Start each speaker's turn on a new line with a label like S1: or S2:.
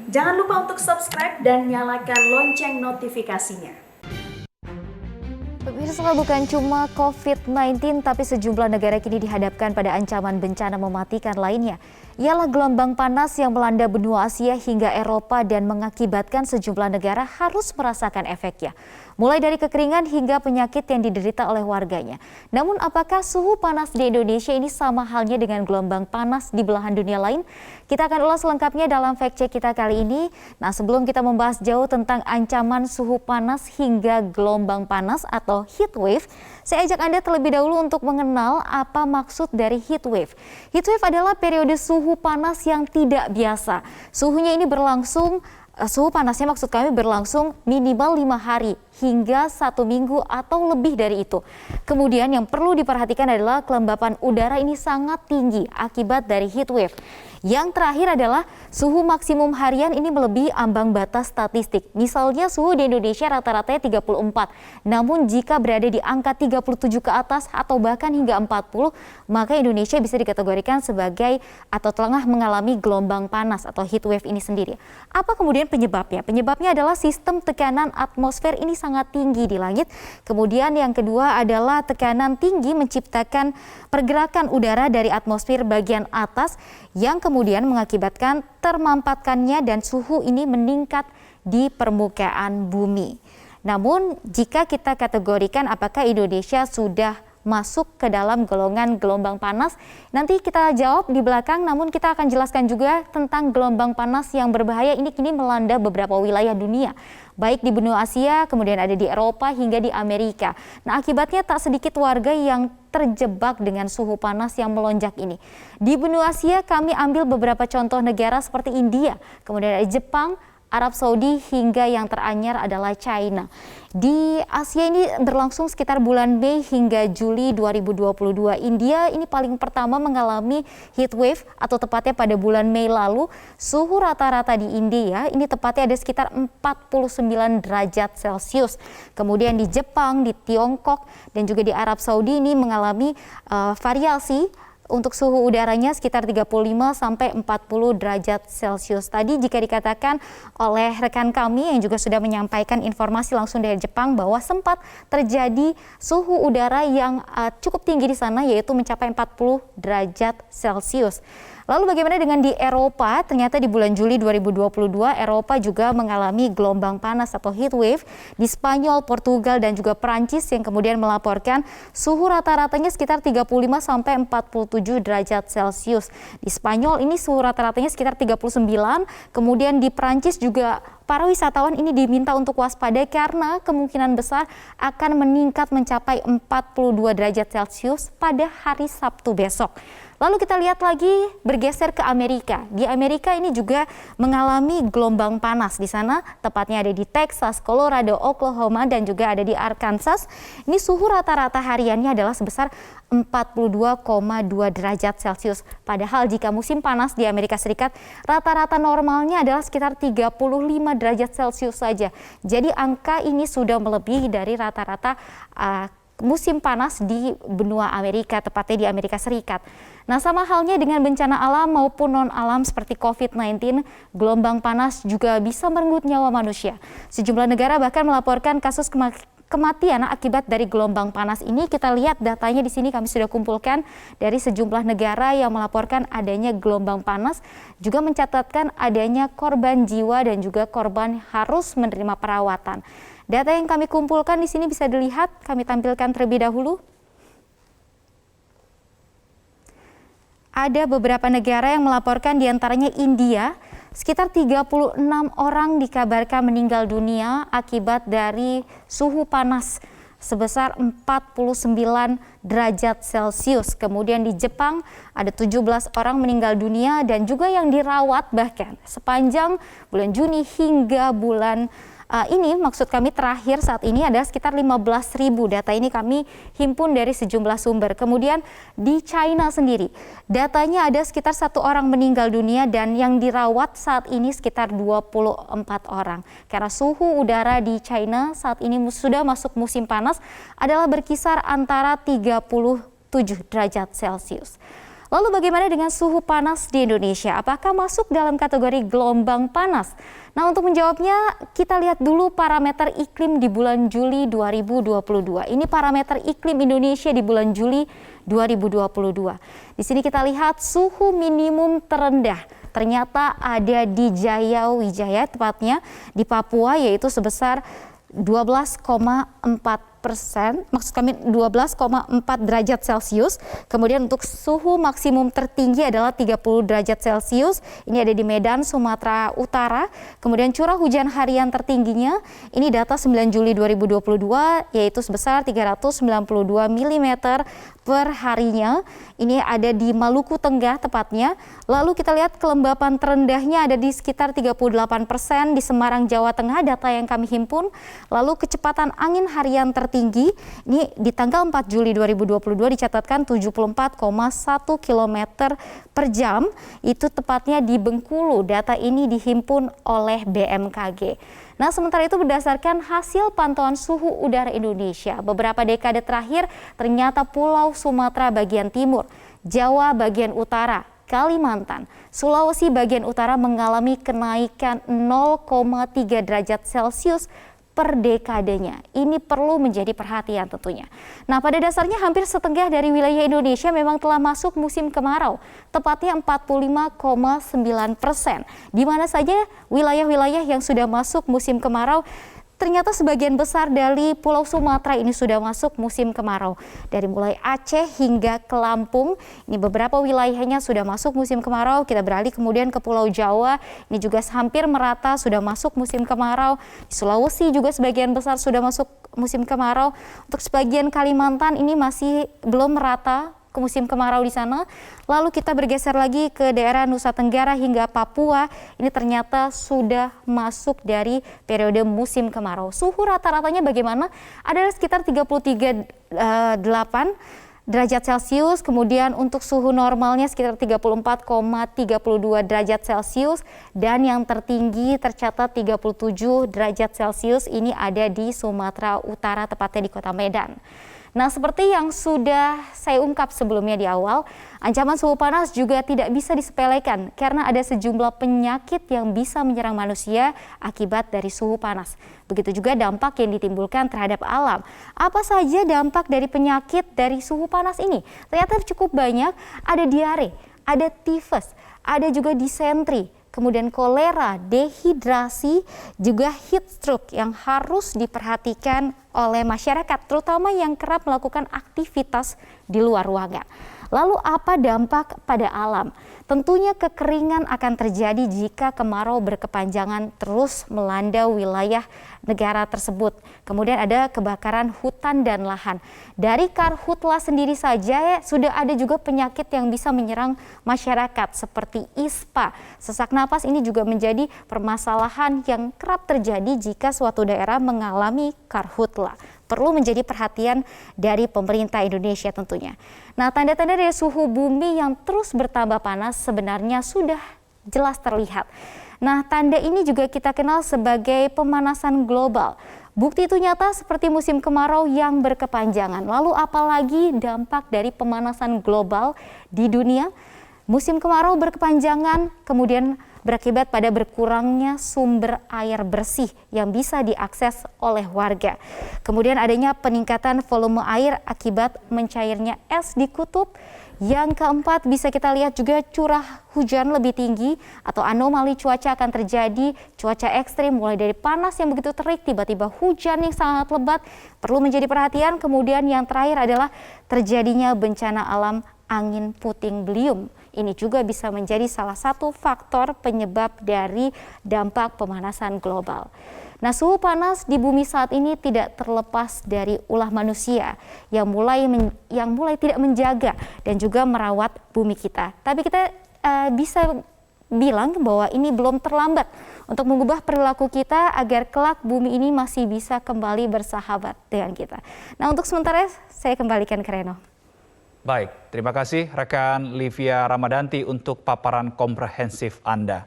S1: Jangan lupa untuk subscribe dan nyalakan lonceng notifikasinya.
S2: Pemirsa, bukan cuma COVID-19, tapi sejumlah negara kini dihadapkan pada ancaman bencana mematikan lainnya. Ialah gelombang panas yang melanda benua Asia hingga Eropa dan mengakibatkan sejumlah negara harus merasakan efeknya. Mulai dari kekeringan hingga penyakit yang diderita oleh warganya. Namun apakah suhu panas di Indonesia ini sama halnya dengan gelombang panas di belahan dunia lain? Kita akan ulas lengkapnya dalam fact check kita kali ini. Nah, sebelum kita membahas jauh tentang ancaman suhu panas hingga gelombang panas atau heat wave, saya ajak Anda terlebih dahulu untuk mengenal apa maksud dari heat wave. Heat wave adalah periode suhu panas yang tidak biasa. Suhunya ini berlangsung Suhu panasnya maksud kami berlangsung minimal 5 hari hingga 1 minggu atau lebih dari itu. Kemudian yang perlu diperhatikan adalah kelembapan udara ini sangat tinggi akibat dari heat wave. Yang terakhir adalah suhu maksimum harian ini melebihi ambang batas statistik. Misalnya suhu di Indonesia rata-ratanya 34. Namun jika berada di angka 37 ke atas atau bahkan hingga 40, maka Indonesia bisa dikategorikan sebagai atau tengah mengalami gelombang panas atau heat wave ini sendiri. Apa kemudian penyebabnya? Penyebabnya adalah sistem tekanan atmosfer ini sangat tinggi di langit. Kemudian yang kedua adalah tekanan tinggi menciptakan pergerakan udara dari atmosfer bagian atas yang kemudian mengakibatkan termampatkannya dan suhu ini meningkat di permukaan bumi. Namun jika kita kategorikan apakah Indonesia sudah masuk ke dalam golongan gelombang panas, nanti kita jawab di belakang, namun kita akan jelaskan juga tentang gelombang panas yang berbahaya ini kini melanda beberapa wilayah dunia, baik di benua Asia, kemudian ada di Eropa hingga di Amerika. Nah, akibatnya tak sedikit warga yang terjebak dengan suhu panas yang melonjak ini. Di benua Asia kami ambil beberapa contoh negara seperti India, kemudian ada Jepang, Arab Saudi hingga yang teranyar adalah China. Di Asia ini berlangsung sekitar bulan Mei hingga Juli 2022. India ini paling pertama mengalami heat wave atau tepatnya pada bulan Mei lalu. Suhu rata-rata di India ini tepatnya ada sekitar 49 derajat Celcius. Kemudian di Jepang, di Tiongkok dan juga di Arab Saudi ini mengalami variasi untuk suhu udaranya sekitar 35 sampai 40 derajat Celcius. Tadi jika dikatakan oleh rekan kami yang juga sudah menyampaikan informasi langsung dari Jepang bahwa sempat terjadi suhu udara yang cukup tinggi di sana, yaitu mencapai 40 derajat Celcius. Lalu bagaimana dengan di Eropa? Ternyata di bulan Juli 2022 Eropa juga mengalami gelombang panas atau heat wave di Spanyol, Portugal dan juga Prancis yang kemudian melaporkan suhu rata-ratanya sekitar 35 sampai 47 derajat Celcius. Di Spanyol ini suhu rata-ratanya sekitar 39, kemudian di Prancis juga para wisatawan ini diminta untuk waspada karena kemungkinan besar akan meningkat mencapai 42 derajat Celcius pada hari Sabtu besok. Lalu kita lihat lagi bergeser ke Amerika. Di Amerika ini juga mengalami gelombang panas. Di sana tepatnya ada di Texas, Colorado, Oklahoma dan juga ada di Arkansas. Ini suhu rata-rata hariannya adalah sebesar 42,2 derajat Celcius. Padahal jika musim panas di Amerika Serikat rata-rata normalnya adalah sekitar 35 derajat Celcius saja. Jadi angka ini sudah melebihi dari rata-rata musim panas di benua Amerika, tepatnya di Amerika Serikat. Nah, sama halnya dengan bencana alam maupun non-alam seperti COVID-19, gelombang panas juga bisa merenggut nyawa manusia. Sejumlah negara bahkan melaporkan kasus kematian akibat dari gelombang panas ini. Kita lihat datanya di sini kami sudah kumpulkan dari sejumlah negara yang melaporkan adanya gelombang panas, juga mencatatkan adanya korban jiwa dan juga korban harus menerima perawatan. Data yang kami kumpulkan di sini bisa dilihat, kami tampilkan terlebih dahulu. Ada beberapa negara yang melaporkan, diantaranya India, sekitar 36 orang dikabarkan meninggal dunia akibat dari suhu panas sebesar 49 derajat Celcius. Kemudian di Jepang ada 17 orang meninggal dunia dan juga yang dirawat bahkan sepanjang bulan Juni hingga bulan ini maksud kami terakhir saat ini ada sekitar 15.000. Data ini kami himpun dari sejumlah sumber. Kemudian di China sendiri datanya ada sekitar 1 orang meninggal dunia dan yang dirawat saat ini sekitar 24 orang. Karena suhu udara di China saat ini sudah masuk musim panas adalah berkisar antara 37 derajat Celcius. Lalu bagaimana dengan suhu panas di Indonesia? Apakah masuk dalam kategori gelombang panas? Nah, untuk menjawabnya kita lihat dulu parameter iklim di bulan Juli 2022. Ini parameter iklim Indonesia di bulan Juli 2022. Di sini kita lihat suhu minimum terendah ternyata ada di Jaya Wijaya, tepatnya di Papua, yaitu sebesar 12,4 derajat Celcius. Kemudian untuk suhu maksimum tertinggi adalah 30 derajat Celcius. Ini ada di Medan, Sumatera Utara. Kemudian curah hujan harian tertingginya, ini data 9 Juli 2022, yaitu sebesar 392 mm per harinya. Ini ada di Maluku Tengah tepatnya. Lalu kita lihat kelembapan terendahnya ada di sekitar 38% di Semarang, Jawa Tengah, data yang kami himpun. Lalu kecepatan angin harian tertinggi ini di tanggal 4 Juli 2022 dicatatkan 74,1 km per jam, itu tepatnya di Bengkulu. Data ini dihimpun oleh BMKG. Nah, sementara itu berdasarkan hasil pantauan suhu udara Indonesia, beberapa dekade terakhir ternyata Pulau Sumatera bagian timur, Jawa bagian utara, Kalimantan, Sulawesi bagian utara mengalami kenaikan 0,3 derajat Celcius per dekadenya. Ini perlu menjadi perhatian tentunya. Nah, pada dasarnya hampir setengah dari wilayah Indonesia memang telah masuk musim kemarau, tepatnya 45,9%. Di mana saja wilayah-wilayah yang sudah masuk musim kemarau? Ternyata sebagian besar dari Pulau Sumatera ini sudah masuk musim kemarau. Dari mulai Aceh hingga ke Lampung, ini beberapa wilayahnya sudah masuk musim kemarau. Kita beralih kemudian ke Pulau Jawa, ini juga hampir merata sudah masuk musim kemarau. Di Sulawesi juga sebagian besar sudah masuk musim kemarau. Untuk sebagian Kalimantan ini masih belum merata ke musim kemarau di sana. Lalu kita bergeser lagi ke daerah Nusa Tenggara hingga Papua, ini ternyata sudah masuk dari periode musim kemarau. Suhu rata-ratanya bagaimana? Ada sekitar 33,8 derajat Celcius, kemudian untuk suhu normalnya sekitar 34,32 derajat Celcius, dan yang tertinggi tercatat 37 derajat Celcius, ini ada di Sumatera Utara, tepatnya di Kota Medan. Nah, seperti yang sudah saya ungkap sebelumnya di awal, ancaman suhu panas juga tidak bisa disepelekan karena ada sejumlah penyakit yang bisa menyerang manusia akibat dari suhu panas. Begitu juga dampak yang ditimbulkan terhadap alam. Apa saja dampak dari penyakit dari suhu panas ini? Ternyata cukup banyak, ada diare, ada tifus, ada juga disentri, kemudian kolera, dehidrasi, juga heat stroke yang harus diperhatikan oleh masyarakat, terutama yang kerap melakukan aktivitas di luar ruangan. Lalu apa dampak pada alam? Tentunya kekeringan akan terjadi jika kemarau berkepanjangan terus melanda wilayah negara tersebut. Kemudian ada kebakaran hutan dan lahan. Dari karhutla sendiri saja sudah ada juga penyakit yang bisa menyerang masyarakat seperti ISPA. Sesak napas ini juga menjadi permasalahan yang kerap terjadi jika suatu daerah mengalami karhutla. Perlu menjadi perhatian dari pemerintah Indonesia tentunya. Nah, tanda-tanda dari suhu bumi yang terus bertambah panas sebenarnya sudah jelas terlihat. Nah, tanda ini juga kita kenal sebagai pemanasan global. Bukti itu nyata seperti musim kemarau yang berkepanjangan. Lalu apalagi dampak dari pemanasan global di dunia? Musim kemarau berkepanjangan kemudian berakibat pada berkurangnya sumber air bersih yang bisa diakses oleh warga. Kemudian adanya peningkatan volume air akibat mencairnya es di kutub. Yang keempat, bisa kita lihat juga curah hujan lebih tinggi atau anomali cuaca akan terjadi. Cuaca ekstrim mulai dari panas yang begitu terik, tiba-tiba hujan yang sangat lebat, perlu menjadi perhatian. Kemudian yang terakhir adalah terjadinya bencana alam angin puting beliung. Ini juga bisa menjadi salah satu faktor penyebab dari dampak pemanasan global. Nah, suhu panas di bumi saat ini tidak terlepas dari ulah manusia yang mulai tidak menjaga dan juga merawat bumi kita. Tapi kita bisa bilang bahwa ini belum terlambat untuk mengubah perilaku kita agar kelak bumi ini masih bisa kembali bersahabat dengan kita. Nah, untuk sementara saya kembalikan ke Reno.
S3: Baik, terima kasih rekan Livia Ramadanti untuk paparan komprehensif Anda.